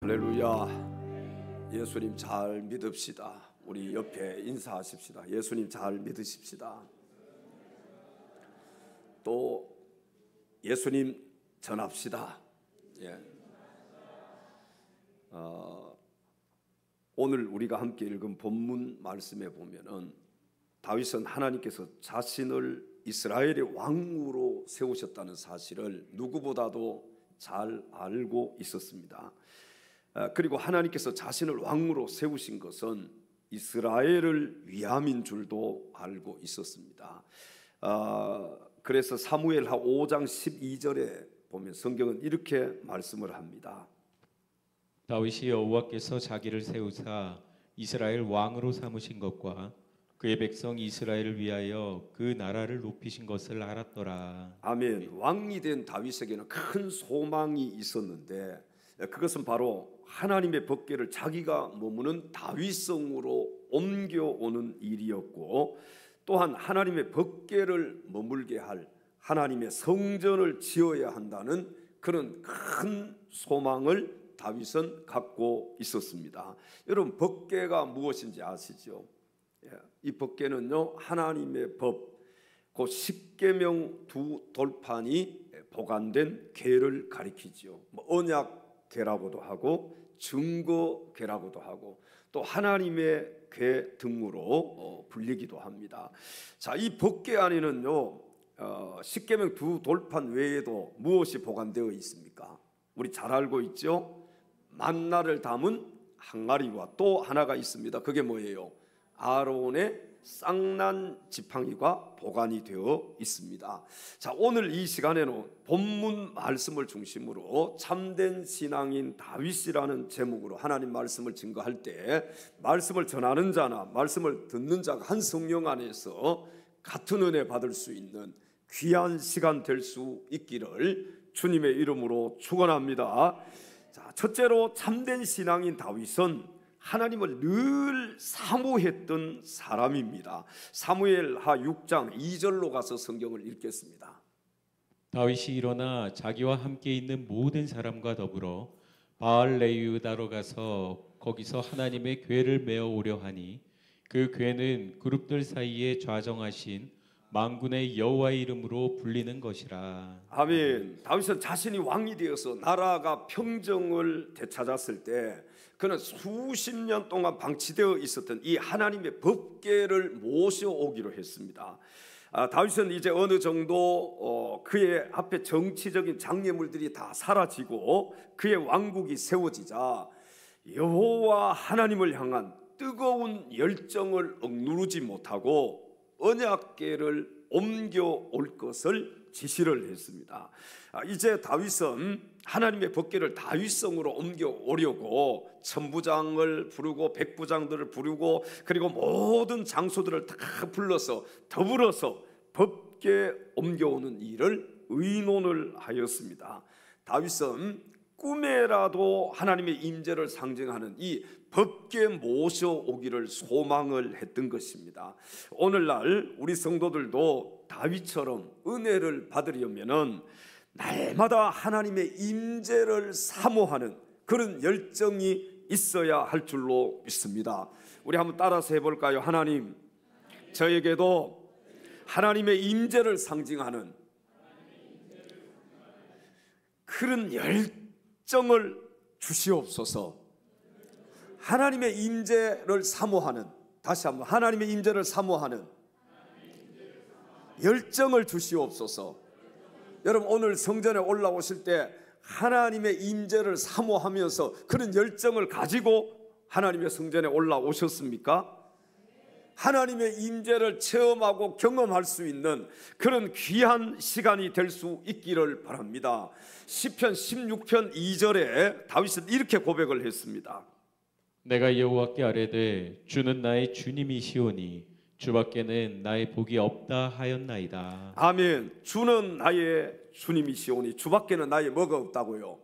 할렐루야. 예수님 잘 믿읍시다. 우리 옆에 인사하십시다. 예수님 잘 믿으십시다. 또 예수님 전합시다. 예. 오늘 우리가 함께 읽은 본문 말씀에 보면은 다윗은 하나님께서 자신을 이스라엘의 왕으로 세우셨다는 사실을 누구보다도 잘 알고 있었습니다. 그리고 하나님께서 자신을 왕으로 세우신 것은 이스라엘을 위함인 줄도 알고 있었습니다. 그래서 사무엘하 5장 12절에 보면 성경은 이렇게 말씀을 합니다. 다윗이 여호와께서 자기를 세우사 이스라엘 왕으로 삼으신 것과 그의 백성 이스라엘을 위하여 그 나라를 높이신 것을 알았더라. 아멘. 왕이 된 다윗에게는 큰 소망이 있었는데 그것은 바로 하나님의 법궤를 자기가 머무는 다윗성으로 옮겨오는 일이었고, 또한 하나님의 법궤를 머물게 할 하나님의 성전을 지어야 한다는 그런 큰 소망을 다윗은 갖고 있었습니다. 여러분, 법궤가 무엇인지 아시죠? 이 법궤는요, 하나님의 법, 그 십계명 두 돌판이 보관된 궤를 가리키죠. 언약궤라고도 하고 증거궤라고도 하고 또 하나님의 궤 등으로 불리기도 합니다. 자, 이 법궤 안에는요, 십계명 두 돌판 외에도 무엇이 보관되어 있습니까? 우리 잘 알고 있죠? 만나를 담은 항아리와 또 하나가 있습니다. 그게 뭐예요? 아론의 쌍난 지팡이가 보관이 되어 있습니다. 자, 오늘 이 시간에는 본문 말씀을 중심으로 참된 신앙인 다윗이라는 제목으로 하나님 말씀을 증거할 때 말씀을 전하는 자나 말씀을 듣는 자가 한 성령 안에서 같은 은혜 받을 수 있는 귀한 시간 될 수 있기를 주님의 이름으로 축원합니다. 자, 첫째로 참된 신앙인 다윗은 하나님을 늘 사모했던 사람입니다. 사무엘하 6장 2절로 가서 성경을 읽겠습니다. 다윗이 일어나 자기와 함께 있는 모든 사람과 더불어 바알레유다로 가서 거기서 하나님의 궤를 메어 오려 하니 그 궤는 그룹들 사이에 좌정하신 만군의 여호와의 이름으로 불리는 것이라. 아멘. 다윗은 자신이 왕이 되어서 나라가 평정을 되찾았을 때 그는 수십 년 동안 방치되어 있었던 이 하나님의 법궤를 모셔오기로 했습니다. 다윗은 이제 어느 정도 그의 앞에 정치적인 장애물들이 다 사라지고 그의 왕국이 세워지자 여호와 하나님을 향한 뜨거운 열정을 억누르지 못하고 언약궤를 옮겨올 것을 지시를 했습니다. 이제 다윗은 하나님의 법궤를 다윗성으로 옮겨오려고 천부장을 부르고 백부장들을 부르고 그리고 모든 장소들을 다 불러서 더불어서 법궤 옮겨오는 일을 의논을 하였습니다. 다윗은 꿈에라도 하나님의 임재를 상징하는 이 법궤 모셔오기를 소망을 했던 것입니다. 오늘날 우리 성도들도 다윗처럼 은혜를 받으려면은 날마다 하나님의 임재를 사모하는 그런 열정이 있어야 할 줄로 믿습니다. 우리 한번 따라서 해볼까요? 하나님, 저에게도 하나님의 임재를 상징하는 그런 열정을 주시옵소서. 하나님의 임재를 사모하는, 다시 한번 하나님의 임재를 사모하는 열정을 주시옵소서. 여러분, 오늘 성전에 올라오실 때 하나님의 임재를 사모하면서 그런 열정을 가지고 하나님의 성전에 올라오셨습니까? 하나님의 임재를 체험하고 경험할 수 있는 그런 귀한 시간이 될 수 있기를 바랍니다. 시편 16편 2절에 다윗은 이렇게 고백을 했습니다. 내가 여호와께 아뢰되 주는 나의 주님이시오니 주밖에는 나의 복이 없다 하였나이다. 아멘. 주는 나의 주님이시오니 주밖에는 나의 뭐가 없다고요?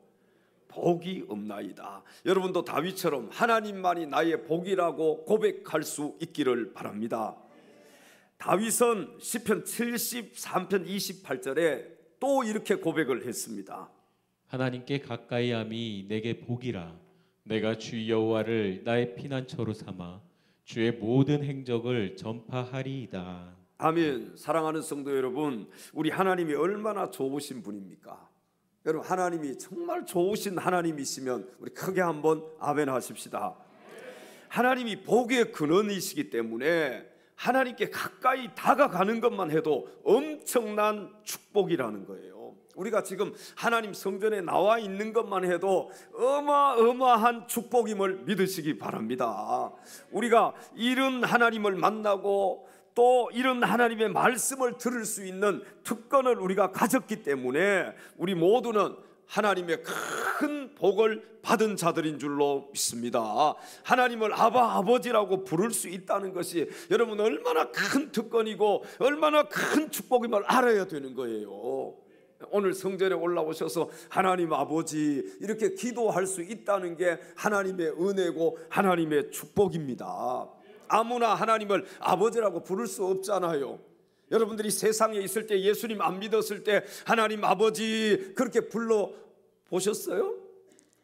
복이 없나이다. 여러분도 다윗처럼 하나님만이 나의 복이라고 고백할 수 있기를 바랍니다. 다윗은 시편 73편 28절에 또 이렇게 고백을 했습니다. 하나님께 가까이함이 내게 복이라 내가 주 여호와를 나의 피난처로 삼아 주의 모든 행적을 전파하리이다. 아멘. 사랑하는 성도 여러분, 우리 하나님이 얼마나 좋으신 분입니까? 여러분, 하나님이 정말 좋으신 하나님이시면 우리 크게 한번 아멘 하십시다. 하나님이 복의 근원이시기 때문에 하나님께 가까이 다가가는 것만 해도 엄청난 축복이라는 거예요. 우리가 지금 하나님 성전에 나와 있는 것만 해도 어마어마한 축복임을 믿으시기 바랍니다. 우리가 이런 하나님을 만나고 또 이런 하나님의 말씀을 들을 수 있는 특권을 우리가 가졌기 때문에 우리 모두는 하나님의 큰 복을 받은 자들인 줄로 믿습니다. 하나님을 아버지라고 부를 수 있다는 것이 여러분 얼마나 큰 특권이고 얼마나 큰 축복임을 알아야 되는 거예요. 오늘 성전에 올라오셔서 하나님 아버지 이렇게 기도할 수 있다는 게 하나님의 은혜고 하나님의 축복입니다. 아무나 하나님을 아버지라고 부를 수 없잖아요. 여러분들이 세상에 있을 때 예수님 안 믿었을 때 하나님 아버지 그렇게 불러 보셨어요?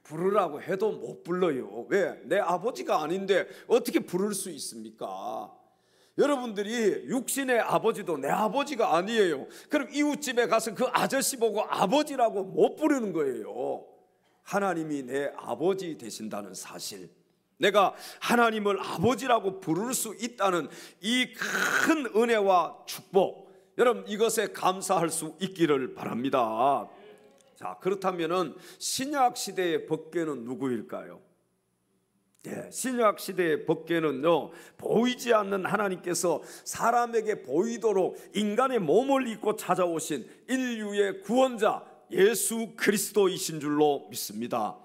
부르라고 해도 못 불러요. 왜? 내 아버지가 아닌데 어떻게 부를 수 있습니까? 여러분들이 육신의 아버지도 내 아버지가 아니에요. 그럼 이웃집에 가서 그 아저씨 보고 아버지라고 못 부르는 거예요. 하나님이 내 아버지 되신다는 사실, 내가 하나님을 아버지라고 부를 수 있다는 이 큰 은혜와 축복, 여러분 이것에 감사할 수 있기를 바랍니다. 자, 그렇다면은 신약 시대의 법궤는 누구일까요? 신약 시대의 법궤는요, 보이지 않는 하나님께서 사람에게 보이도록 인간의 몸을 입고 찾아오신 인류의 구원자 예수 그리스도이신 줄로 믿습니다.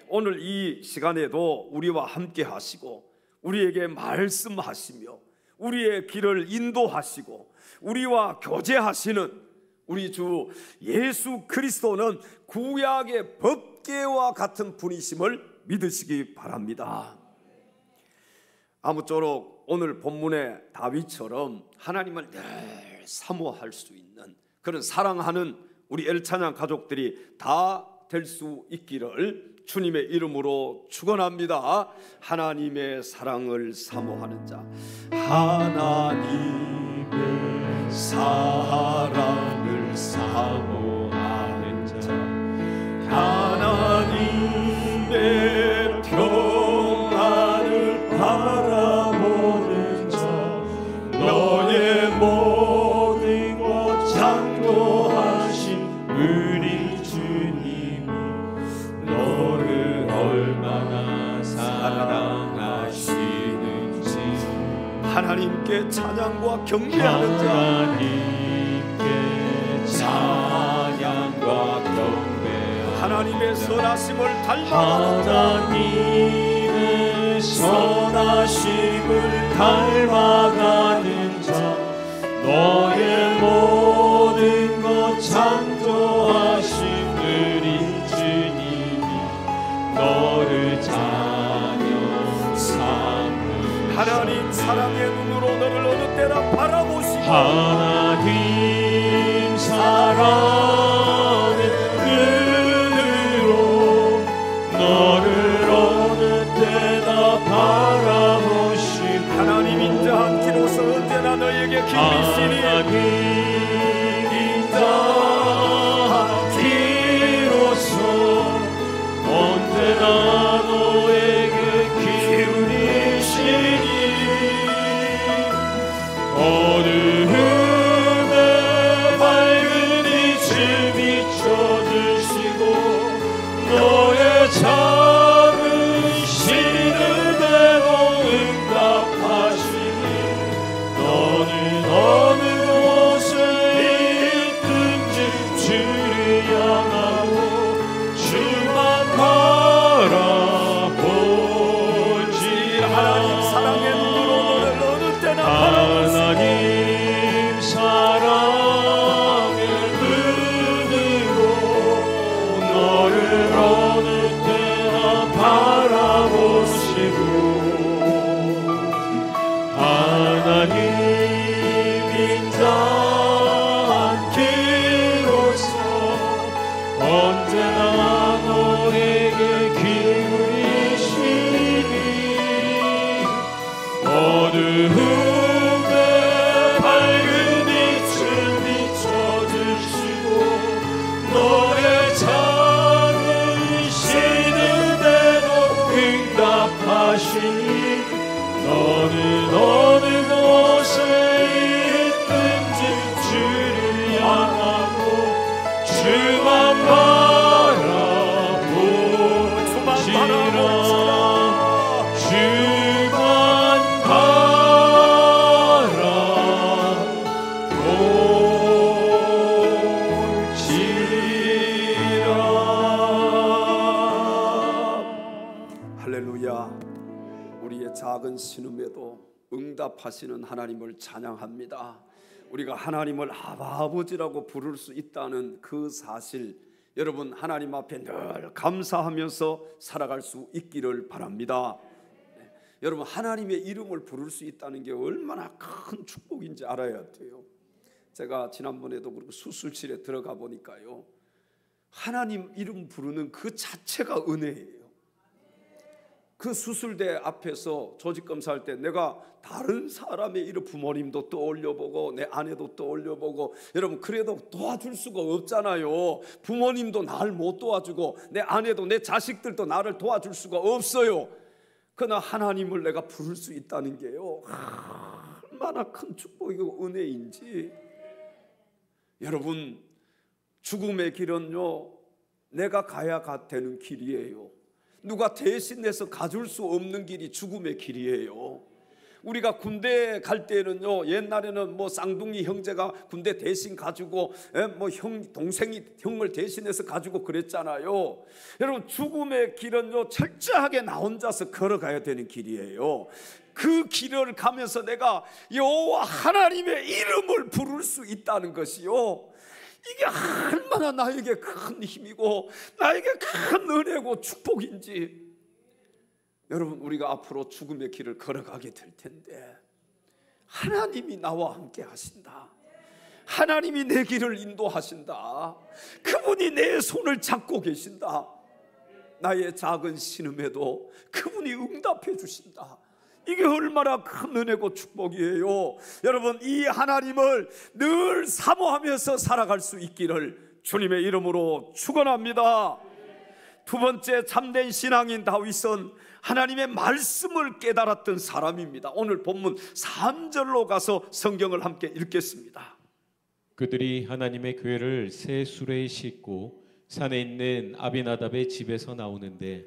오늘 이 시간에도 우리와 함께 하시고 우리에게 말씀하시며 우리의 길을 인도하시고 우리와 교제하시는 우리 주 예수 그리스도는 구약의 법궤와 같은 분이심을 믿으시기 바랍니다. 아무쪼록 오늘 본문의 다윗처럼 하나님을 늘 사모할 수 있는 그런 사랑하는 우리 엘찬양 가족들이 다 될 수 있기를 주님의 이름으로 축원합니다. 하나님의 사랑을 사모하는 자, 하나님의 사랑을 사모하는 자, 하나님의 평안을 바라보는 자, 너의 모든 것 창조하신 우리 주님이 너를 얼마나 사랑하시는지 하나님께 찬양과 경배하는 자, 하나님께 찬양과 경배하는 하나님의 선하심을 닮아가는 자, 하나님의 선하심을 닮아가는 자, 너의 모든 것 창조하신 우리 주님이 너를 자녀 삼으셨네. 하나님 사랑의 눈으로 너를 어느 때나 바라보시고 하나님 사랑의 눈으로 너를 어느 때나 바라보시고 하나님 인자한 기로서 언제나 너에게 기리시니 하나님 인자한 기로서 언제나 너에게 기울이시니 어두움에 밝은 빛을 비춰주시고 너의 작은 신음에도 응답하시니 너는 어느 곳에 있든지 주를 향하고 주만 바라보지. 하나님 사랑의 눈으로 너를 어느 때나 바라보시고 하나님 사랑의 눈으로 너를 어느 때나 바라보시고 하나님 인자한 기로서 언제나 너에게 기울이시 하시니 너는 어느 곳에 있든지 주를 향하고 주만 바라보시라. 주만 바라보시라. 할렐루야. 우리의 작은 신음에도 응답하시는 하나님을 찬양합니다. 우리가 하나님을 아버지라고 부를 수 있다는 그 사실, 여러분 하나님 앞에 늘 감사하면서 살아갈 수 있기를 바랍니다. 여러분 하나님의 이름을 부를 수 있다는 게 얼마나 큰 축복인지 알아야 돼요. 제가 지난번에도 그렇고 수술실에 들어가 보니까요, 하나님 이름 부르는 그 자체가 은혜예요. 그 수술대 앞에서 조직검사할 때 내가 다른 사람의 이름, 부모님도 떠올려보고 내 아내도 떠올려보고, 여러분 그래도 도와줄 수가 없잖아요. 부모님도 나를 못 도와주고 내 아내도 내 자식들도 나를 도와줄 수가 없어요. 그러나 하나님을 내가 부를 수 있다는 게요, 얼마나 큰 축복이고 은혜인지. 여러분 죽음의 길은요 내가 가야 되는 길이에요. 누가 대신해서 가줄 수 없는 길이 죽음의 길이에요. 우리가 군대 갈 때는요, 옛날에는 뭐 쌍둥이 형제가 군대 대신 가지고 뭐 동생이 형을 대신해서 가지고 그랬잖아요. 여러분 죽음의 길은요 철저하게 나 혼자서 걸어가야 되는 길이에요. 그 길을 가면서 내가 여호와 하나님의 이름을 부를 수 있다는 것이요, 이게 얼마나 나에게 큰 힘이고 나에게 큰 은혜고 축복인지. 여러분 우리가 앞으로 죽음의 길을 걸어가게 될 텐데 하나님이 나와 함께 하신다. 하나님이 내 길을 인도하신다. 그분이 내 손을 잡고 계신다. 나의 작은 신음에도 그분이 응답해 주신다. 이게 얼마나 큰 은혜고 축복이에요. 여러분 이 하나님을 늘 사모하면서 살아갈 수 있기를 주님의 이름으로 축원합니다. 두 번째 참된 신앙인 다윗은 하나님의 말씀을 깨달았던 사람입니다. 오늘 본문 3절로 가서 성경을 함께 읽겠습니다. 그들이 하나님의 궤를 새 수레에 싣고 산에 있는 아비나답의 집에서 나오는데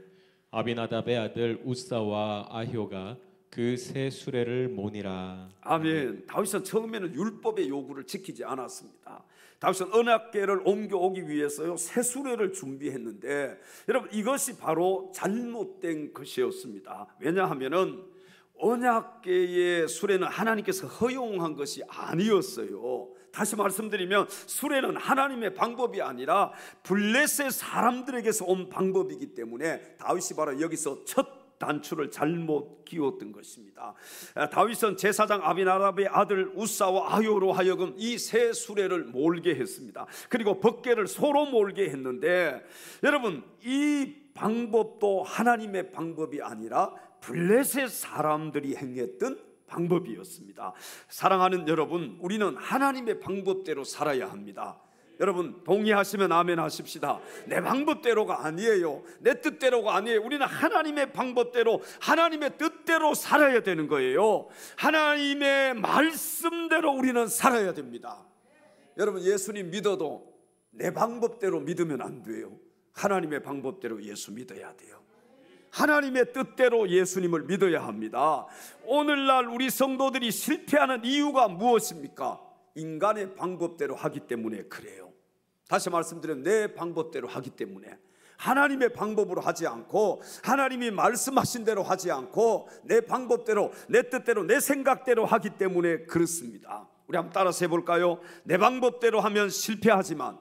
아비나답의 아들 우사와 아효가 그 새 수레를 모니라. 아멘. 다윗은 처음에는 율법의 요구를 지키지 않았습니다. 다윗은 언약궤를 옮겨오기 위해서요 새 수레를 준비했는데, 여러분 이것이 바로 잘못된 것이었습니다. 왜냐하면은 언약궤의 수레는 하나님께서 허용한 것이 아니었어요. 다시 말씀드리면 수레는 하나님의 방법이 아니라 블레셋 사람들에게서 온 방법이기 때문에 다윗이 바로 여기서 첫 단추를 잘못 끼웠던 것입니다. 다윗은 제사장 아비나답의 아들 우사와 아효로 하여금 이 새 수레를 몰게 했습니다. 그리고 법궤를 소로 몰게 했는데, 여러분 이 방법도 하나님의 방법이 아니라 블레셋 사람들이 행했던 방법이었습니다. 사랑하는 여러분, 우리는 하나님의 방법대로 살아야 합니다. 여러분 동의하시면 아멘 하십시다. 내 방법대로가 아니에요. 내 뜻대로가 아니에요. 우리는 하나님의 방법대로, 하나님의 뜻대로 살아야 되는 거예요. 하나님의 말씀대로 우리는 살아야 됩니다. 여러분 예수님 믿어도 내 방법대로 믿으면 안 돼요. 하나님의 방법대로 예수 믿어야 돼요. 하나님의 뜻대로 예수님을 믿어야 합니다. 오늘날 우리 성도들이 실패하는 이유가 무엇입니까? 인간의 방법대로 하기 때문에 그래요. 다시 말씀드리면 내 방법대로 하기 때문에, 하나님의 방법으로 하지 않고 하나님이 말씀하신 대로 하지 않고 내 방법대로, 내 뜻대로, 내 생각대로 하기 때문에 그렇습니다. 우리 한번 따라서 해볼까요? 내 방법대로 하면 실패하지만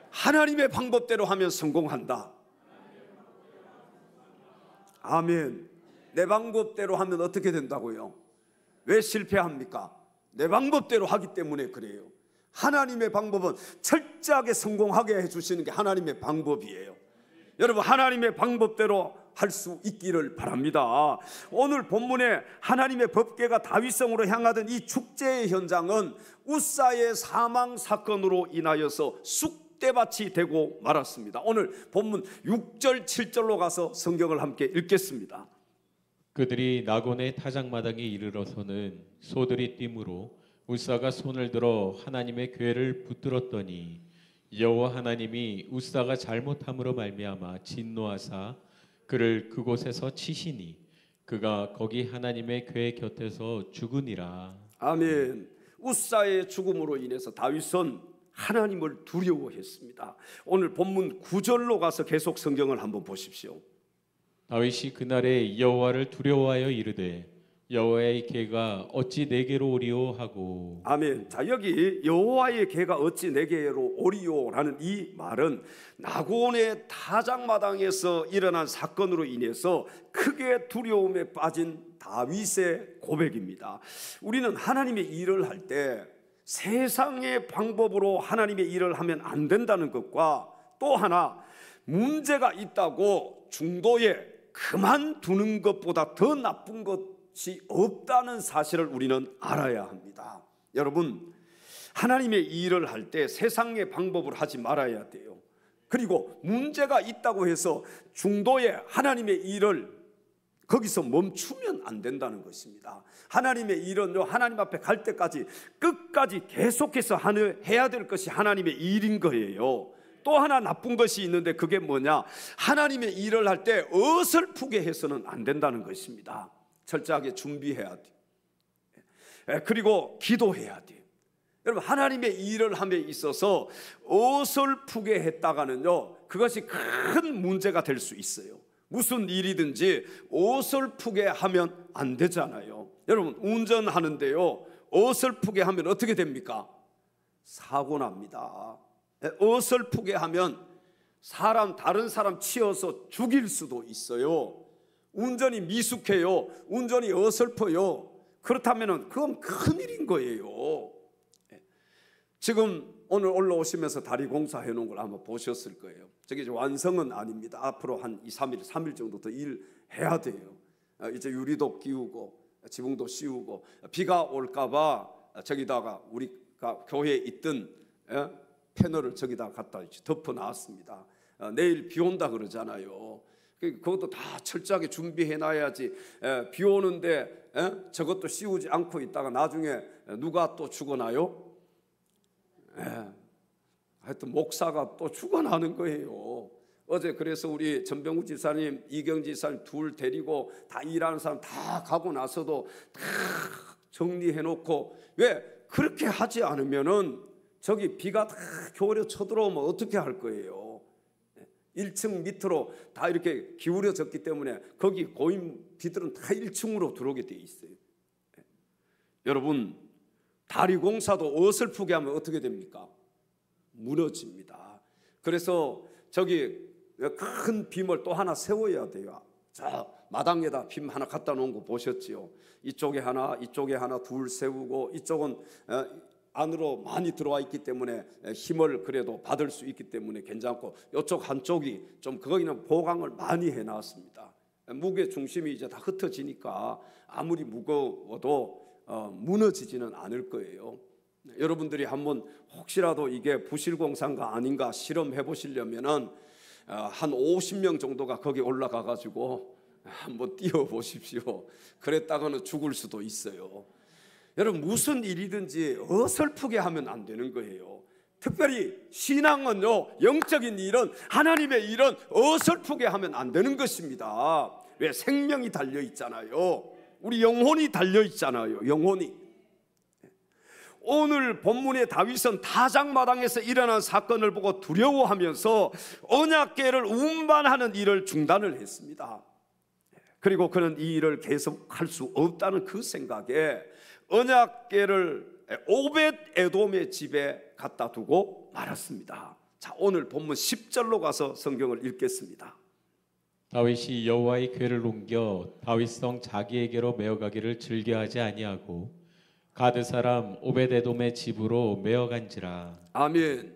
하나님의 방법대로 하면 성공한다. 아멘. 내 방법대로 하면 어떻게 된다고요? 왜 실패합니까? 내 방법대로 하기 때문에 그래요. 하나님의 방법은 철저하게 성공하게 해주시는 게 하나님의 방법이에요. 여러분 하나님의 방법대로 할 수 있기를 바랍니다. 오늘 본문에 하나님의 법궤가 다윗성으로 향하던 이 축제의 현장은 우사의 사망 사건으로 인하여서 쑥 롯대밭이 되고 말았습니다. 오늘 본문 6절 7절로 가서 성경을 함께 읽겠습니다. 그들이 나곤의 타작마당에 이르러서는 소들이 뛰므로 우사가 손을 들어 하나님의 궤를 붙들었더니 여호와 하나님이 우사가 잘못함으로 말미암아 진노하사 그를 그곳에서 치시니 그가 거기 하나님의 궤 곁에서 죽으니라. 아멘. 우사의 죽음으로 인해서 다윗은 하나님을 두려워했습니다. 오늘 본문 9절로 가서 계속 성경을 한번 보십시오. 다윗이 그날에 여호와를 두려워하여 이르되 여호와의 궤가 어찌 내게로 오리오 하고. 아멘. 자, 여기 여호와의 궤가 어찌 내게로 오리오라는 이 말은 나곤의 타작마당에서 일어난 사건으로 인해서 크게 두려움에 빠진 다윗의 고백입니다. 우리는 하나님의 일을 할 때 세상의 방법으로 하나님의 일을 하면 안 된다는 것과 또 하나 문제가 있다고 중도에 그만두는 것보다 더 나쁜 것이 없다는 사실을 우리는 알아야 합니다. 여러분, 하나님의 일을 할 때 세상의 방법으로 하지 말아야 돼요. 그리고 문제가 있다고 해서 중도에 하나님의 일을 거기서 멈추면 안 된다는 것입니다. 하나님의 일은요, 하나님 앞에 갈 때까지 끝까지 계속해서 해야 될 것이 하나님의 일인 거예요. 또 하나 나쁜 것이 있는데 그게 뭐냐? 하나님의 일을 할 때 어설프게 해서는 안 된다는 것입니다. 철저하게 준비해야 돼요. 그리고 기도해야 돼요. 여러분, 하나님의 일을 함에 있어서 어설프게 했다가는요, 그것이 큰 문제가 될 수 있어요. 무슨 일이든지 어설프게 하면 안 되잖아요. 여러분, 운전하는데요, 어설프게 하면 어떻게 됩니까? 사고 납니다. 어설프게 하면 다른 사람 치어서 죽일 수도 있어요. 운전이 미숙해요. 운전이 어설퍼요. 그렇다면 그건 큰일인 거예요. 지금 오늘 올라오시면서 다리 공사해 놓은 걸 아마 보셨을 거예요. 저게 완성은 아닙니다. 앞으로 한 2, 3일 정도 더 일해야 돼요. 이제 유리도 끼우고 지붕도 씌우고 비가 올까 봐 저기다가 우리가 교회에 있던 패널을 저기다 갖다 덮어 놨습니다. 내일 비 온다 그러잖아요. 그것도 다 철저하게 준비해 놔야지. 비 오는데 저것도 씌우지 않고 있다가 나중에 누가 또 죽어나요? 하여튼 목사가 또 죽어나는 거예요. 어제 그래서 우리 전병우 지사님, 이경 지사님 둘 데리고 다 일하는 사람 다 가고 나서도 다 정리해 놓고, 왜 그렇게 하지 않으면은 저기 비가 다 겨울에 쳐들어오면 어떻게 할 거예요? 1층 밑으로 다 이렇게 기울여졌기 때문에 거기 고인 비들은 다 1층으로 들어오게 돼 있어요. 여러분, 다리 공사도 어설프게 하면 어떻게 됩니까? 무너집니다. 그래서 저기 큰 빔을 또 하나 세워야 돼요. 자, 마당에다 빔 하나 갖다 놓은 거 보셨지요? 이쪽에 하나, 이쪽에 하나 둘 세우고, 이쪽은 안으로 많이 들어와 있기 때문에 힘을 그래도 받을 수 있기 때문에 괜찮고, 이쪽 한쪽이 좀 거기는 보강을 많이 해놨습니다. 무게 중심이 이제 다 흩어지니까 아무리 무거워도 무너지지는 않을 거예요. 여러분들이 한번 혹시라도 이게 부실공사인가 아닌가 실험해 보시려면은 한 50명 정도가 거기 올라가 가지고 한번 뛰어 보십시오. 그랬다가는 죽을 수도 있어요. 여러분, 무슨 일이든지 어설프게 하면 안 되는 거예요. 특별히 신앙은요, 영적인 일은, 하나님의 일은 어설프게 하면 안 되는 것입니다. 왜? 생명이 달려 있잖아요. 우리 영혼이 달려 있잖아요. 영혼이. 오늘 본문의 다윗은 타작마당에서 일어난 사건을 보고 두려워하면서 언약궤를 운반하는 일을 중단을 했습니다. 그리고 그는 이 일을 계속할 수 없다는 그 생각에 언약궤를 오벳 에돔의 집에 갖다 두고 말았습니다. 자, 오늘 본문 10절로 가서 성경을 읽겠습니다. 다윗이 여호와의 궤를 옮겨 다윗성 자기에게로 메어가기를 즐겨하지 아니하고 가드 사람 오벳에돔의 집으로 메어간지라. 아멘.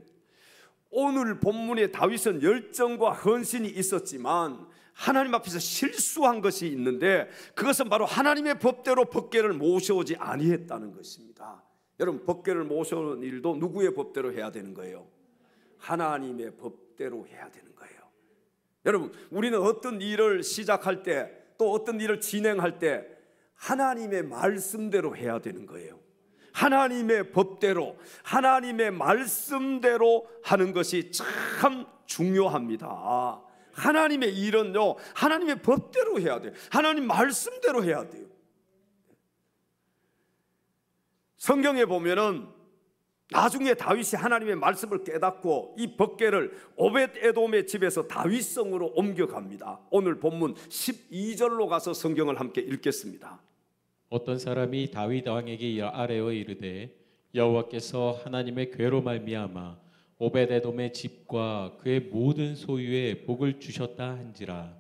오늘 본문에 다윗은 열정과 헌신이 있었지만 하나님 앞에서 실수한 것이 있는데, 그것은 바로 하나님의 법대로 법궤를 모셔오지 아니했다는 것입니다. 여러분, 법궤를 모셔오는 일도 누구의 법대로 해야 되는 거예요? 하나님의 법대로 해야 되는 거예요. 여러분, 우리는 어떤 일을 시작할 때, 또 어떤 일을 진행할 때 하나님의 말씀대로 해야 되는 거예요. 하나님의 법대로, 하나님의 말씀대로 하는 것이 참 중요합니다. 하나님의 일은요, 하나님의 법대로 해야 돼요. 하나님 말씀대로 해야 돼요. 성경에 보면은 나중에 다윗이 하나님의 말씀을 깨닫고 이 법궤를 오벳에돔의 집에서 다윗성으로 옮겨갑니다. 오늘 본문 12절로 가서 성경을 함께 읽겠습니다. 어떤 사람이 다윗 왕에게 아뢰어 이르되 여호와께서 하나님의 궤로 말미암아 오벳에돔의 집과 그의 모든 소유에 복을 주셨다 한지라.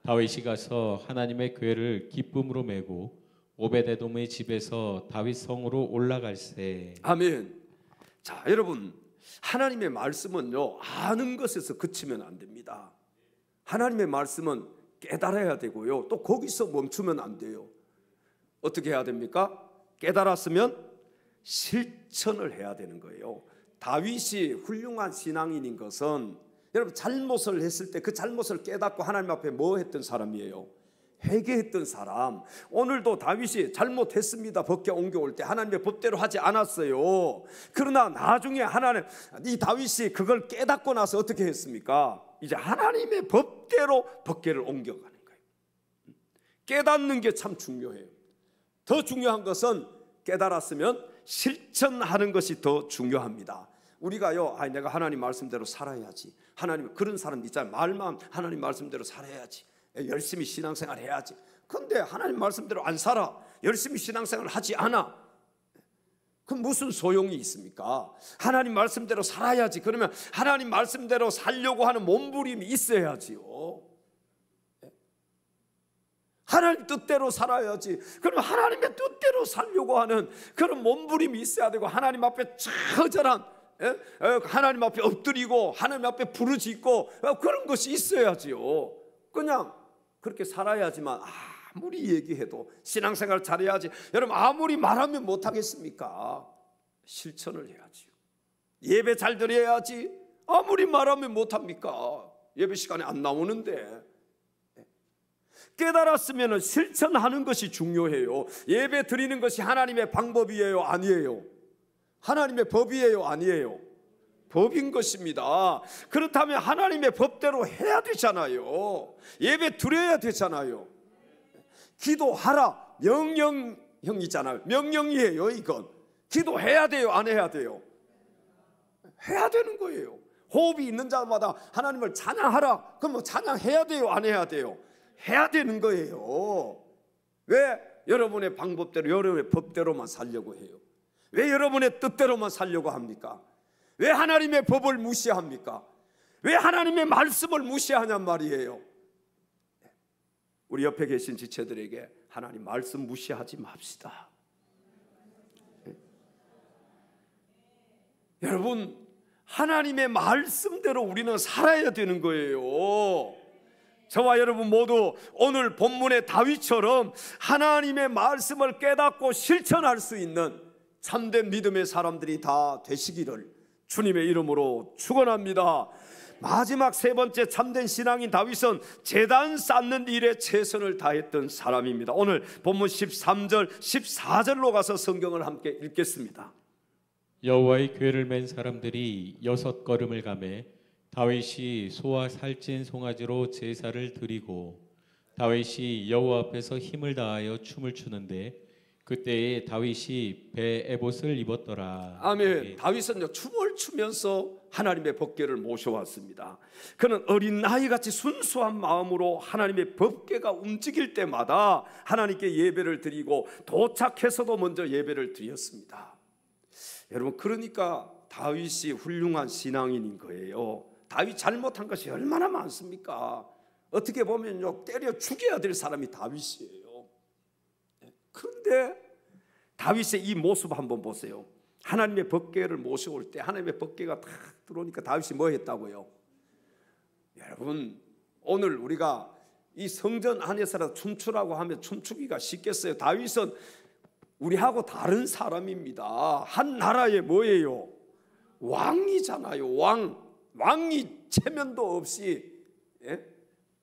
다윗이 가서 하나님의 궤를 기쁨으로 메고 오벳에돔의 집에서 다윗 성으로 올라갈세. 아멘. 자, 여러분, 하나님의 말씀은요, 아는 것에서 그치면 안 됩니다. 하나님의 말씀은 깨달아야 되고요, 또 거기서 멈추면 안 돼요. 어떻게 해야 됩니까? 깨달았으면 실천을 해야 되는 거예요. 다윗이 훌륭한 신앙인인 것은, 여러분, 잘못을 했을 때 그 잘못을 깨닫고 하나님 앞에 뭐 했던 사람이에요? 회개했던 사람. 오늘도 다윗이 잘못했습니다. 법궤 옮겨올 때 하나님의 법대로 하지 않았어요. 그러나 나중에 하나님, 이 다윗이 그걸 깨닫고 나서 어떻게 했습니까? 이제 하나님의 법대로 법궤를 옮겨가는 거예요. 깨닫는 게 참 중요해요. 더 중요한 것은 깨달았으면 실천하는 것이 더 중요합니다. 우리가요, 내가 하나님 말씀대로 살아야지. 하나님, 그런 사람 있잖아요. 말만 하나님 말씀대로 살아야지. 열심히 신앙생활 해야지. 근데 하나님 말씀대로 안 살아. 열심히 신앙생활 하지 않아. 그럼 무슨 소용이 있습니까? 하나님 말씀대로 살아야지. 그러면 하나님 말씀대로 살려고 하는 몸부림이 있어야지요. 하나님 뜻대로 살아야지. 그러면 하나님의 뜻대로 살려고 하는 그런 몸부림이 있어야 되고, 하나님 앞에 처절한, 하나님 앞에 엎드리고 하나님 앞에 부르짖고 그런 것이 있어야지요. 그냥 그렇게 살아야지만 아무리 얘기해도 신앙생활 잘해야지. 여러분, 아무리 말하면 못하겠습니까? 실천을 해야지요. 예배 잘 드려야지. 아무리 말하면 못합니까? 예배 시간에 안 나오는데. 깨달았으면 실천하는 것이 중요해요. 예배 드리는 것이 하나님의 방법이에요? 아니에요? 하나님의 법이에요? 아니에요? 법인 것입니다. 그렇다면 하나님의 법대로 해야 되잖아요. 예배 드려야 되잖아요. 기도하라, 명령형이잖아요. 명령이에요. 이건 기도해야 돼요? 안 해야 돼요? 해야 되는 거예요. 호흡이 있는 자마다 하나님을 찬양하라. 그럼 찬양해야 돼요? 안 해야 돼요? 해야 되는 거예요. 왜 여러분의 방법대로, 여러분의 법대로만 살려고 해요? 왜 여러분의 뜻대로만 살려고 합니까? 왜 하나님의 법을 무시합니까? 왜 하나님의 말씀을 무시하냔 말이에요. 우리 옆에 계신 지체들에게 하나님 말씀 무시하지 맙시다. 여러분, 하나님의 말씀대로 우리는 살아야 되는 거예요. 저와 여러분 모두 오늘 본문의 다윗처럼 하나님의 말씀을 깨닫고 실천할 수 있는 참된 믿음의 사람들이 다 되시기를 주님의 이름으로 축원합니다. 마지막 세 번째 참된 신앙인 다윗은 제단 쌓는 일에 최선을 다했던 사람입니다. 오늘 본문 13절 14절로 가서 성경을 함께 읽겠습니다. 여호와의 궤를 맨 사람들이 6걸음을 가매 다윗이 소와 살찐 송아지로 제사를 드리고 다윗이 여호와 앞에서 힘을 다하여 춤을 추는데 그때에 다윗이 배 에봇을 입었더라. 아멘. 다윗은 춤을 추면서 하나님의 법궤를 모셔왔습니다. 그는 어린 나이같이 순수한 마음으로 하나님의 법궤가 움직일 때마다 하나님께 예배를 드리고 도착해서도 먼저 예배를 드렸습니다. 여러분, 그러니까 다윗이 훌륭한 신앙인인 거예요. 다윗 잘못한 것이 얼마나 많습니까? 어떻게 보면요, 때려 죽여야 될 사람이 다윗이에요. 그런데 다윗의 이 모습 한번 보세요. 하나님의 법궤를 모셔올 때 하나님의 법궤가 탁 들어오니까 다윗이 뭐 했다고요? 여러분, 오늘 우리가 이 성전 안에서라도 춤추라고 하면 춤추기가 쉽겠어요? 다윗은 우리하고 다른 사람입니다. 한 나라의 뭐예요? 왕이잖아요. 왕. 왕이 체면도 없이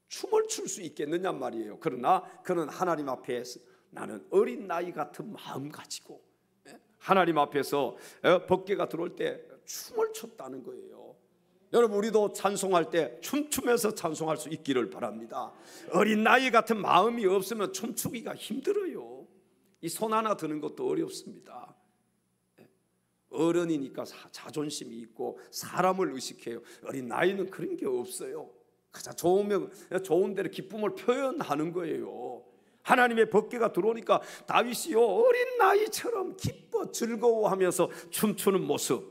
춤을 출 수 있겠느냐 말이에요. 그러나 그는 하나님 앞에 나는 어린 나이 같은 마음 가지고 하나님 앞에서 법궤가 들어올 때 춤을 췄다는 거예요. 여러분, 우리도 찬송할 때 춤추면서 찬송할 수 있기를 바랍니다. 어린 나이 같은 마음이 없으면 춤추기가 힘들어요. 이 손 하나 드는 것도 어렵습니다. 어른이니까 자존심이 있고 사람을 의식해요. 어린 나이는 그런 게 없어요. 가장 좋은 대로 기쁨을 표현하는 거예요. 하나님의 법궤가 들어오니까 다윗이요 어린 나이처럼 기뻐 즐거워하면서 춤추는 모습,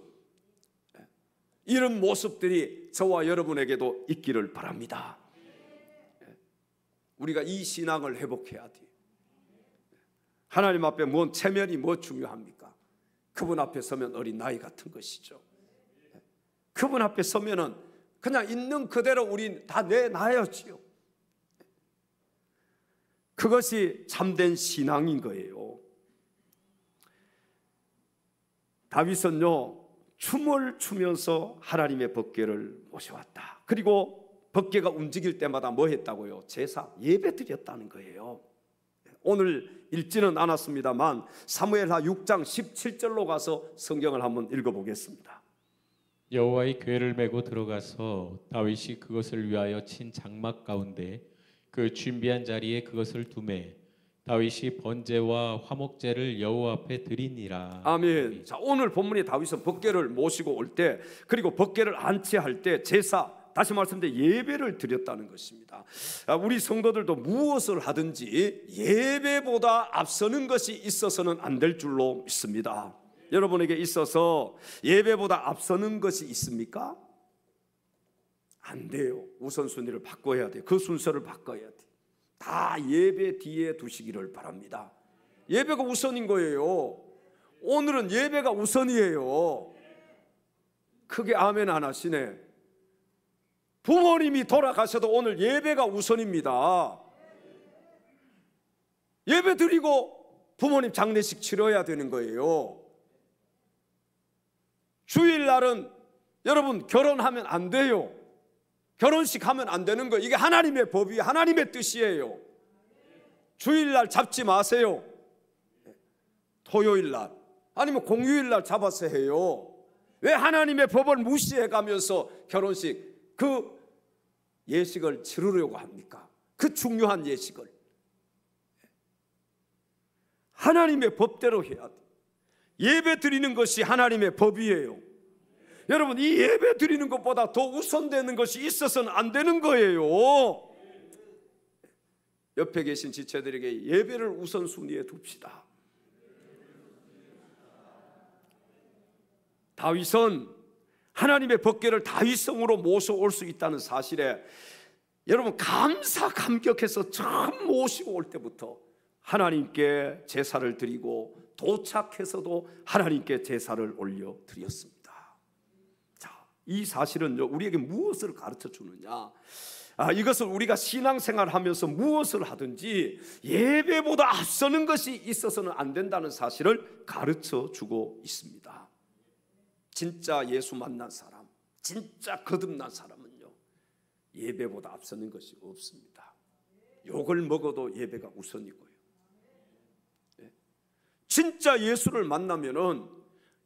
이런 모습들이 저와 여러분에게도 있기를 바랍니다. 우리가 이 신앙을 회복해야 돼. 하나님 앞에 뭔 체면이 뭐 중요합니까? 그분 앞에 서면 어린 나이 같은 것이죠. 그분 앞에 서면은 그냥 있는 그대로 우린 다 내놔야지요. 그것이 참된 신앙인 거예요. 다윗은요 춤을 추면서 하나님의 법궤를 모셔왔다. 그리고 법궤가 움직일 때마다 뭐 했다고요? 제사, 예배 드렸다는 거예요. 오늘 읽지는 않았습니다만 사무엘하 6장 17절로 가서 성경을 한번 읽어보겠습니다. 여호와의 궤를 메고 들어가서 다윗이 그것을 위하여 친 장막 가운데 그 준비한 자리에 그것을 두매 다윗이 번제와 화목제를 여호와 앞에 드리니라. 아멘. 자, 오늘 본문에 다윗은 법궤를 모시고 올 때, 그리고 법궤를 안치할 때 제사, 다시 말씀드려 예배를 드렸다는 것입니다. 우리 성도들도 무엇을 하든지 예배보다 앞서는 것이 있어서는 안 될 줄로 믿습니다. 여러분에게 있어서 예배보다 앞서는 것이 있습니까? 안 돼요. 우선순위를 바꿔야 돼요. 그 순서를 바꿔야 돼요. 다 예배 뒤에 두시기를 바랍니다. 예배가 우선인 거예요. 오늘은 예배가 우선이에요. 크게 아멘 안 하시네. 부모님이 돌아가셔도 오늘 예배가 우선입니다. 예배 드리고 부모님 장례식 치러야 되는 거예요. 주일날은 여러분 결혼하면 안 돼요. 결혼식 하면 안 되는 거예요. 이게 하나님의 법이에요. 하나님의 뜻이에요. 주일날 잡지 마세요. 토요일날 아니면 공휴일날 잡아서 해요. 왜 하나님의 법을 무시해가면서 결혼식 그 예식을 치르려고 합니까? 그 중요한 예식을 하나님의 법대로 해야 돼. 예배 드리는 것이 하나님의 법이에요. 여러분, 이 예배 드리는 것보다 더 우선되는 것이 있어서는 안 되는 거예요. 옆에 계신 지체들에게 예배를 우선순위에 둡시다. 다윗은 하나님의 법궤를 다윗성으로 모셔올 수 있다는 사실에 여러분 감격해서 처음 모시고 올 때부터 하나님께 제사를 드리고 도착해서도 하나님께 제사를 올려 드렸습니다. 자, 이 사실은 우리에게 무엇을 가르쳐 주느냐? 이것을 우리가 신앙생활을 하면서 무엇을 하든지 예배보다 앞서는 것이 있어서는 안 된다는 사실을 가르쳐 주고 있습니다. 진짜 예수 만난 사람, 진짜 거듭난 사람은요 예배보다 앞서는 것이 없습니다. 욕을 먹어도 예배가 우선이고요. 진짜 예수를 만나면은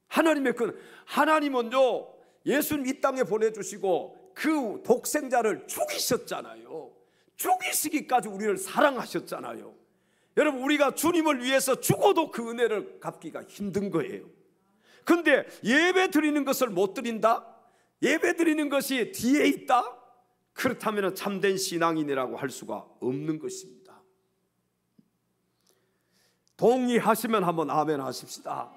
하나님은요 예수님 이 땅에 보내주시고 그 독생자를 죽이셨잖아요. 죽이시기까지 우리를 사랑하셨잖아요. 여러분, 우리가 주님을 위해서 죽어도 그 은혜를 갚기가 힘든 거예요. 근데 예배 드리는 것을 못 드린다? 예배 드리는 것이 뒤에 있다? 그렇다면 참된 신앙인이라고 할 수가 없는 것입니다. 동의하시면 한번 아멘 하십시다.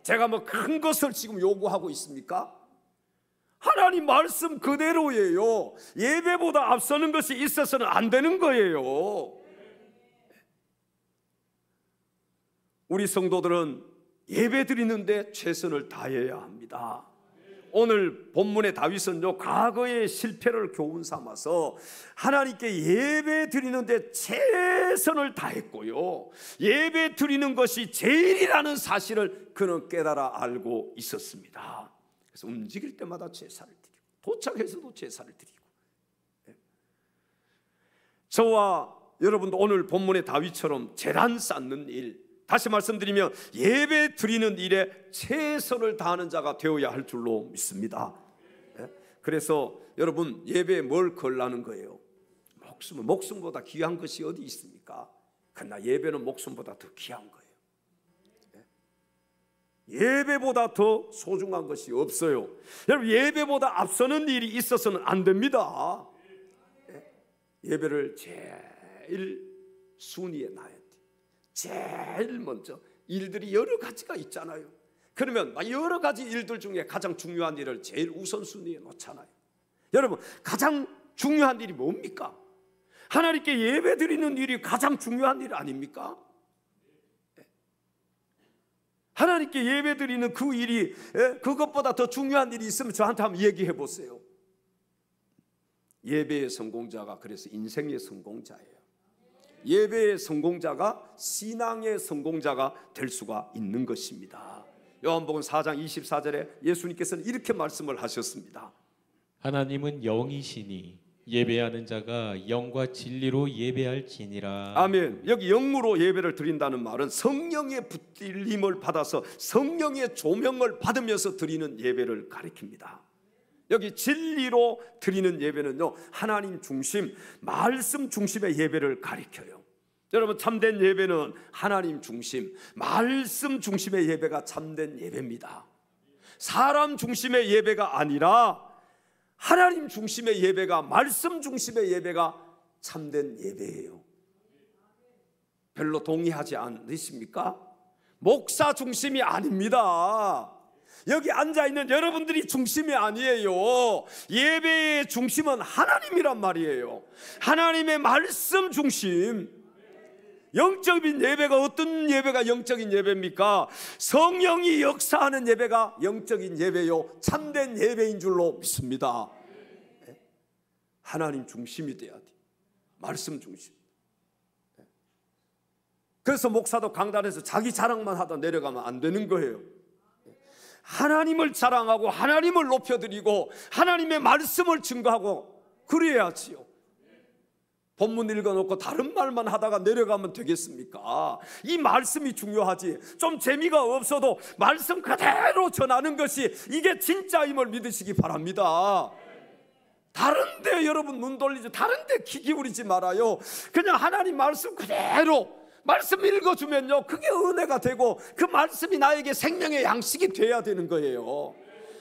제가 뭐 큰 것을 지금 요구하고 있습니까? 하나님 말씀 그대로예요. 예배보다 앞서는 것이 있어서는 안 되는 거예요. 우리 성도들은 예배 드리는데 최선을 다해야 합니다. 오늘 본문의 다윗은요 과거의 실패를 교훈 삼아서 하나님께 예배 드리는데 최선을 다했고요, 예배 드리는 것이 제일이라는 사실을 그는 깨달아 알고 있었습니다. 그래서 움직일 때마다 제사를 드리고 도착해서도 제사를 드리고. 저와 여러분도 오늘 본문의 다윗처럼 제단 쌓는 일, 다시 말씀드리면 예배 드리는 일에 최선을 다하는 자가 되어야 할 줄로 믿습니다. 그래서 여러분, 예배에 뭘 걸라는 거예요? 목숨보다 귀한 것이 어디 있습니까? 그러나 예배는 목숨보다 더 귀한 거예요. 예배보다 더 소중한 것이 없어요. 여러분, 예배보다 앞서는 일이 있어서는 안 됩니다. 예배를 제일 순위에 놔야 돼. 제일 먼저. 일들이 여러 가지가 있잖아요. 그러면 여러 가지 일들 중에 가장 중요한 일을 제일 우선순위에 놓잖아요. 여러분, 가장 중요한 일이 뭡니까? 하나님께 예배 드리는 일이 가장 중요한 일 아닙니까? 하나님께 예배 드리는 그 일이, 그것보다 더 중요한 일이 있으면 저한테 한번 얘기해 보세요. 예배의 성공자가 그래서 인생의 성공자예요. 예배의 성공자가 신앙의 성공자가 될 수가 있는 것입니다. 요한복음 4장 24절에 예수님께서는 이렇게 말씀을 하셨습니다. 하나님은 영이시니 예배하는 자가 영과 진리로 예배할지니라. 아멘. 여기 영으로 예배를 드린다는 말은 성령의 붙들림을 받아서 성령의 조명을 받으면서 드리는 예배를 가리킵니다. 여기 진리로 드리는 예배는요, 하나님 중심, 말씀 중심의 예배를 가리켜요. 여러분, 참된 예배는 하나님 중심, 말씀 중심의 예배가 참된 예배입니다. 사람 중심의 예배가 아니라 하나님 중심의 예배가, 말씀 중심의 예배가 참된 예배예요. 별로 동의하지 않으십니까? 목사 중심이 아닙니다. 여기 앉아있는 여러분들이 중심이 아니에요. 예배의 중심은 하나님이란 말이에요. 하나님의 말씀 중심. 영적인 예배가 어떤 예배가 영적인 예배입니까? 성령이 역사하는 예배가 영적인 예배요, 참된 예배인 줄로 믿습니다. 하나님 중심이 돼야 돼. 말씀 중심. 그래서 목사도 강단에서 자기 자랑만 하다 내려가면 안 되는 거예요. 하나님을 자랑하고 하나님을 높여드리고 하나님의 말씀을 증거하고 그래야지요. 본문 읽어놓고 다른 말만 하다가 내려가면 되겠습니까? 이 말씀이 중요하지. 좀 재미가 없어도 말씀 그대로 전하는 것이 이게 진짜임을 믿으시기 바랍니다. 다른데 여러분 눈 돌리지, 다른데 귀 기울이지 말아요. 그냥 하나님 말씀 그대로 말씀 읽어주면요, 그게 은혜가 되고 그 말씀이 나에게 생명의 양식이 돼야 되는 거예요.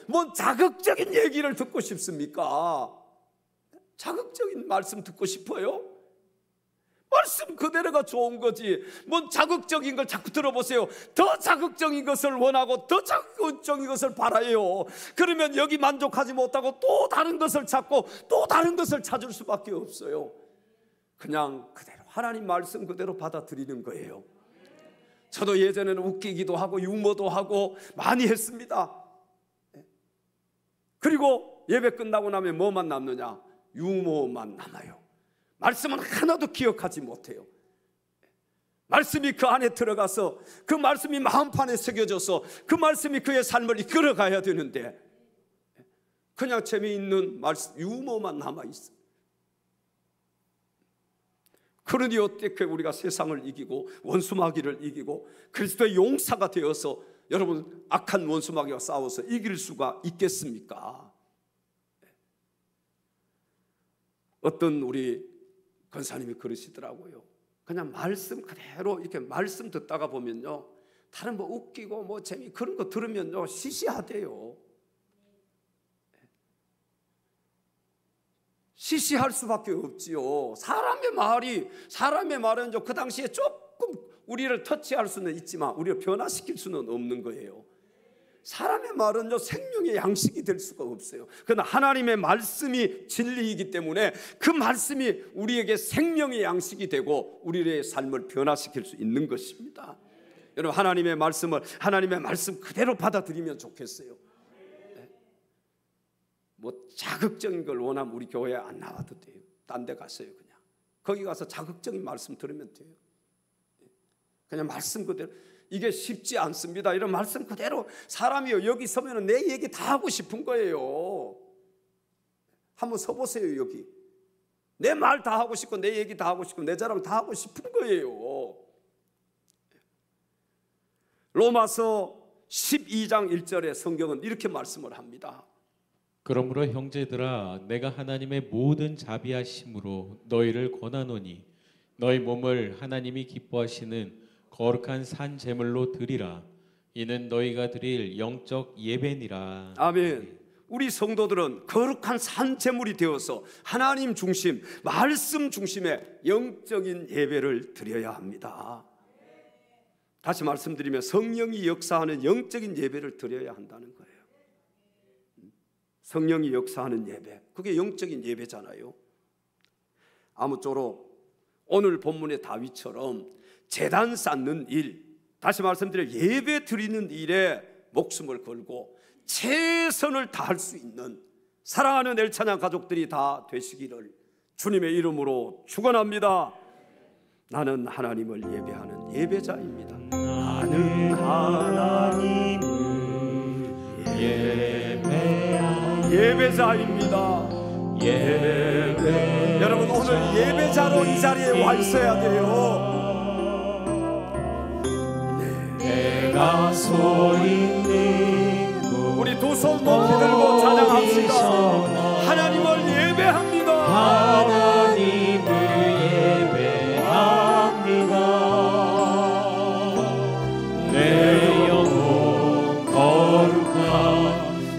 뭔 자극적인 얘기를 듣고 싶습니까? 자극적인 말씀 듣고 싶어요? 말씀 그대로가 좋은 거지. 뭔 자극적인 걸 자꾸 들어보세요. 더 자극적인 것을 원하고 더 자극적인 것을 바라요. 그러면 여기 만족하지 못하고 또 다른 것을 찾고 또 다른 것을 찾을 수밖에 없어요. 그냥 그대로 하나님 말씀 그대로 받아들이는 거예요. 저도 예전에는 웃기기도 하고 유머도 하고 많이 했습니다. 그리고 예배 끝나고 나면 뭐만 남느냐? 유머만 남아요. 말씀은 하나도 기억하지 못해요. 말씀이 그 안에 들어가서 그 말씀이 마음판에 새겨져서 그 말씀이 그의 삶을 이끌어가야 되는데 그냥 재미있는 말씀, 유머만 남아있어요. 그러니 어떻게 우리가 세상을 이기고 원수마귀를 이기고 그리스도의 용사가 되어서 여러분 악한 원수마귀와 싸워서 이길 수가 있겠습니까? 어떤 우리 권사님이 그러시더라고요. 그냥 말씀 그대로 이렇게 말씀 듣다가 보면요, 다른 뭐 웃기고 뭐 재미 그런 거 들으면요 시시하대요. 시시할 수밖에 없지요. 사람의 말은 그 당시에 조금 우리를 터치할 수는 있지만 우리를 변화시킬 수는 없는 거예요. 사람의 말은요 생명의 양식이 될 수가 없어요. 그러나 하나님의 말씀이 진리이기 때문에 그 말씀이 우리에게 생명의 양식이 되고 우리의 삶을 변화시킬 수 있는 것입니다. 여러분, 하나님의 말씀 그대로 받아들이면 좋겠어요. 뭐 자극적인 걸 원하면 우리 교회에 안 나와도 돼요. 딴 데 갔어요. 그냥 거기 가서 자극적인 말씀 들으면 돼요. 그냥 말씀 그대로. 이게 쉽지 않습니다. 이런 말씀 그대로 사람이요 여기 서면은 내 얘기 다 하고 싶은 거예요. 한번 서보세요. 여기 내 말 다 하고 싶고 내 얘기 다 하고 싶고 내 자랑 다 하고 싶은 거예요. 로마서 12장 1절에 성경은 이렇게 말씀을 합니다. 그러므로 형제들아 내가 하나님의 모든 자비하심으로 너희를 권하노니 너희 몸을 하나님이 기뻐하시는 거룩한 산 제물로 드리라. 이는 너희가 드릴 영적 예배니라. 아멘. 우리 성도들은 거룩한 산 제물이 되어서 하나님 중심, 말씀 중심의 영적인 예배를 드려야 합니다. 다시 말씀드리면 성령이 역사하는 영적인 예배를 드려야 한다는 거예요. 성령이 역사하는 예배, 그게 영적인 예배잖아요. 아무쪼록 오늘 본문의 다윗처럼 제단 쌓는 일, 다시 말씀드려 예배 드리는 일에 목숨을 걸고 최선을 다할 수 있는 사랑하는 엘찬양 가족들이 다 되시기를 주님의 이름으로 축원합니다. 나는 하나님을 예배하는 예배자입니다. 나는 하나님을 예배하는 예배자입니다. 예배. 여러분 오늘 예배자로 이 자리에 와 있어야 돼요. 내가 서 있는 곳 우리 두 손 높이 들고 찬양합시다. 하나님을 예배합니다. 하나님을 예배합니다. 내 영혼 거룩한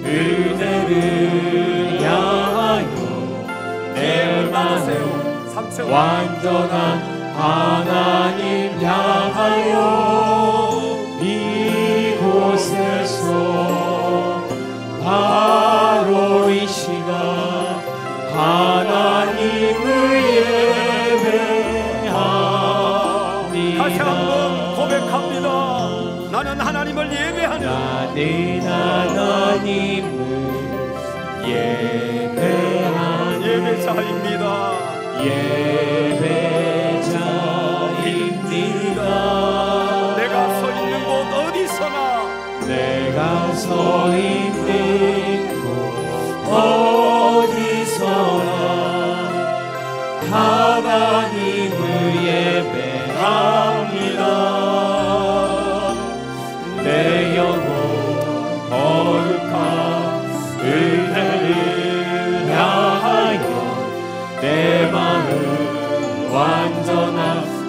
은혜를 향하여 내 마음 완전한 하나님 향하여 이곳에서 바로 이 시간 하나님을 예배합니다. 다시 한번 고백합니다. 나는 하나님을 예배하는 나는 하나님을 예배하는 예배자입니다. 예배자입니다. 내가 서 있는 곳 어디서나 내가 서 있는 곳 어디서나 하나님을 예배합니다. 내 영혼 거룩한 은혜를 향하여 내 마음 완전한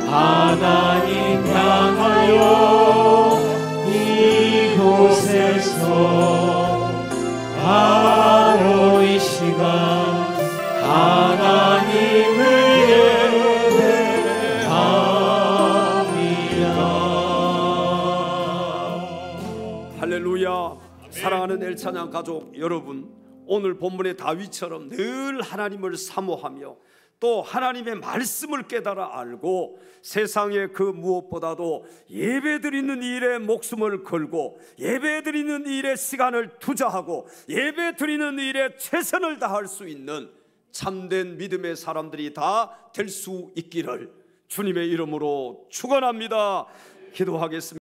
하나님 향하여 이곳에서 바로 이 시간 하나님을 예배합니다. 할렐루야. 사랑하는 엘찬양 가족 여러분, 오늘 본문의 다윗처럼 늘 하나님을 사모하며 또 하나님의 말씀을 깨달아 알고 세상의 그 무엇보다도 예배드리는 일에 목숨을 걸고 예배드리는 일에 시간을 투자하고 예배드리는 일에 최선을 다할 수 있는 참된 믿음의 사람들이 다 될 수 있기를 주님의 이름으로 축원합니다. 기도하겠습니다.